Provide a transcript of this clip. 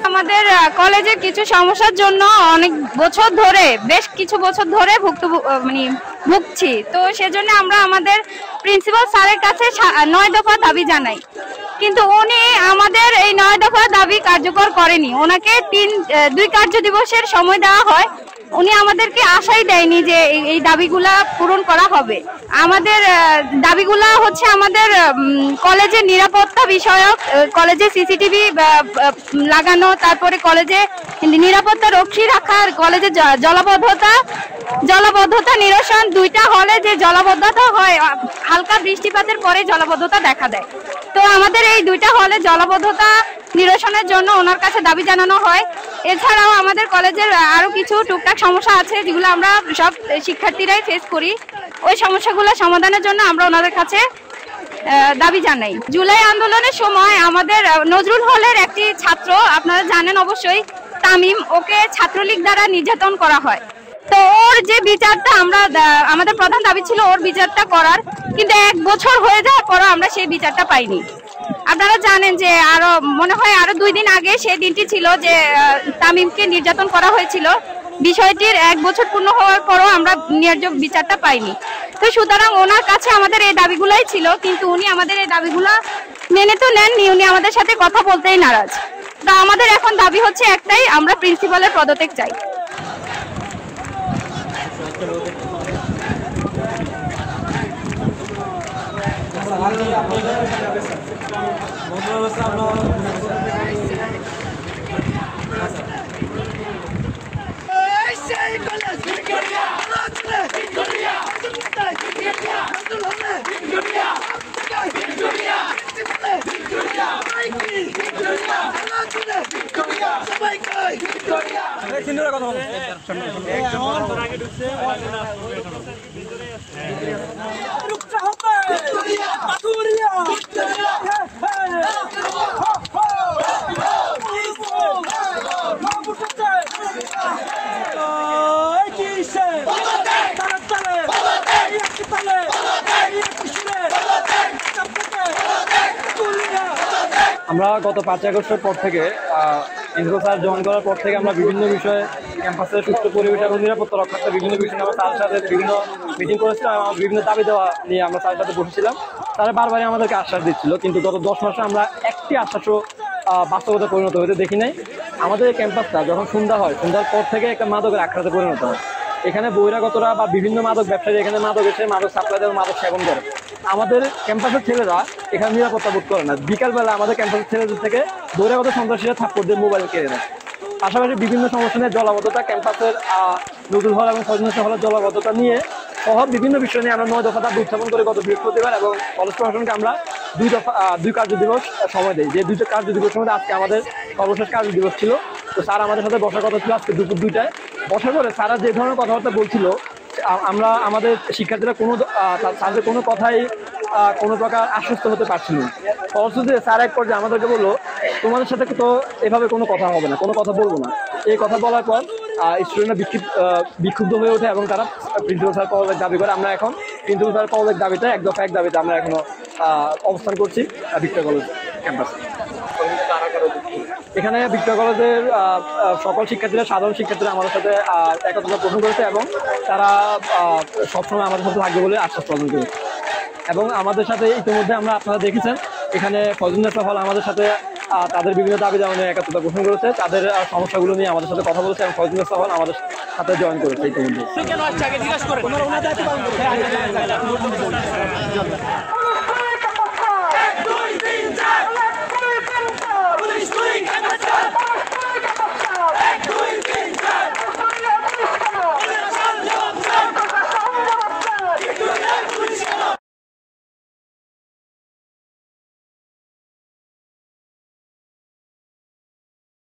আমাদের কলেজে কিছু সমস্যার জন্য অনেক বছর ধরে বেশ কিছু বছর ধরে ভুগছি। তো সেজন্য আমরা আমাদের প্রিন্সিপাল স্যারের কাছে 9 দফা দাবি জানাই, কিন্তু উনি আমাদের এই 9 দফা দাবি কার্যকর করেনি। ওনাকে 2 কার্য দিবসের সময় দেওয়া হয়, উনি আমাদেরকে আশাই দেয়নি যে এই দাবিগুলা পূরণ করা হবে। আমাদের দাবিগুলা হচ্ছে আমাদের কলেজের নিরাপত্তা বিষয়ক, কলেজে সিসিটিভি লাগানো, তারপরে কলেজে নিরাপত্তা রক্ষী রাখার, কলেজে জলাবদ্ধতা নিরসন। 2টা হলে যে জলাবদ্ধতা হয়, হালকা বৃষ্টিপাতের পরে জলাবদ্ধতা দেখা দেয়। তো আমাদের এই 2টা হলে জলাবদ্ধতা নিরসনের জন্য ওনার কাছে দাবি জানানো হয়। এছাড়াও আমাদের কলেজের আরো কিছু টুকটাক সমস্যা আছে যেগুলো আমরা সব শিক্ষার্থীরাই ফেস করি। ওই সমস্যাগুলো সমাধানের জন্য আমরা ওনাদের কাছে দাবি জানাই। জুলাই আন্দোলনের সময় আমাদের নজরুল হলের একটি ছাত্র, আপনারা জানেন অবশ্যই, তামিম, ওকে ছাত্রলীগ দ্বারা নির্যাতন করা হয়। তো ওর যে বিচারটা আমাদের প্রধান দাবি ছিল ওর বিচারটা করার, কিন্তু 1 বছর হয়ে যাওয়ার পরও আমরা সেই বিচারটা পাইনি। আপনারা জানেন যে মনে হয় আরো 2 দিন আগে সেই দিনটি ছিল যে তামিমকে নির্যাতন করা হয়েছিল। বিষয়টির 1 বছর পূর্ণ হওয়ার পরও আমরা ন্যায্য বিচারটা পাইনি। তো সুতরাং ওনার কাছে আমাদের এই দাবিগুলাই ছিল, কিন্তু উনি আমাদের এই দাবিগুলো মেনে তো নেননি, উনি আমাদের সাথে কথা বলতেই নারাজ। তো আমাদের এখন দাবি হচ্ছে একটাই, আমরা প্রিন্সিপালের পদত্যাগ চাই। আমরা গত 5 আগস্টের পর থেকে প্রিন্সিপাল স্যার জয়েন করার পর থেকে আমরা বিভিন্ন বিষয়ে ক্যাম্পাসের সুস্থ পরিবেশ এবং নিরাপত্তা রক্ষার্থে বিভিন্ন বিষয়ে আমরা তার সাথে বিভিন্ন মিটিং করেছিলাম, বিভিন্ন দাবি দেওয়া নিয়ে আমরা তার সাথে বসেছিলাম। তারা বারবারই আমাদেরকে আশ্বাস দিচ্ছিল, কিন্তু গত 10 মাসে আমরা একটি আশ্বাসও বাস্তবতা পরিণত হতে দেখি নাই। আমাদের এই ক্যাম্পাসটা যখন সন্ধ্যা হয়, সন্ধ্যার পর থেকে একটা মাদকের আখড়াতে পরিণত হয়। এখানে বহিরাগতরা বা বিভিন্ন মাদক ব্যবসায়ী এখানে মাদক এসে মাদক সাপ্লাই দেয়, মাদক সেবন করে। আমাদের ক্যাম্পাসের ছেলেরা এখানে নিরাপত্তা বোধ করে না। বিকালবেলা আমাদের ক্যাম্পাসের ছেলেদের থেকে বহিরাগত সন্ত্রাসীরা থাপ্পড় দিয়ে মোবাইল কেড়ে নেয়। পাশাপাশি বিভিন্ন সমস্যা নিয়ে জলাবদ্ধতা, ক্যাম্পাসের নজরুল হল এবং ফজলুন্নেছা হলের জলাবদ্ধতা নিয়ে সহ বিভিন্ন বিষয় নিয়ে আমরা 9 দফা দাবি উত্থাপন করে গত বৃহস্পতিবার এবং কলেজ প্রশাসনকে আমরা 2 কার্য দিবস সময় দিই। যে 2 কার্য দিবসের মধ্যে আজকে আমাদের সর্বশেষ কার্য দিবস ছিল। তো স্যার আমাদের সাথে বসার কথা ছিল আজকে দুপুর 2টায়। বসার পরে স্যারা যে ধরনের কথাবার্তা বলছিল, আমরা আমাদের শিক্ষার্থীরা তাদের কোনো কথাই কোনো প্রকার আশ্বস্ত হতে পারছিল না। ফলশ্রুতিতে স্যার এক পর্যায়ে আমাদেরকে বললো, তোমাদের সাথে তো এভাবে কোনো কথা হবে না, কোনো কথা বলবো না। এই কথা বলার পর স্টুডেন্টরা বিক্ষুব্ধ হয়ে ওঠে এবং তারা প্রিন্সিপাল স্যার পদত্যাগ দাবি করে। আমরা এখন প্রিন্সিপাল স্যার পদত্যাগ দাবিতে 1 দফা 1 দাবিতে আমরা এখনো অবস্থান করছি ভিক্টোরিয়া কলেজ ক্যাম্পাসে। এখানে ভিক্টোরিয়া কলেজের সকল শিক্ষার্থীরা, সাধারণ শিক্ষার্থীরা আমাদের সাথে একত্রতা পোষণ করেছে এবং তারা সবসময় আমাদের সাথে থাকবে বলে আশ্বাস প্রদান করেছে। এবং আমাদের সাথে ইতিমধ্যে আপনারা দেখেছেন এখানে ফজলুন্নেছা হল আমাদের সাথে তাদের বিভিন্ন দাবি জানানো একত্রতা পোষণ করেছে, তাদের সমস্যাগুলো নিয়ে আমাদের সাথে কথা বলেছে এবং ফজলুন্নেছা হল আমাদের সাথে জয়েন করেছে ইতিমধ্যে।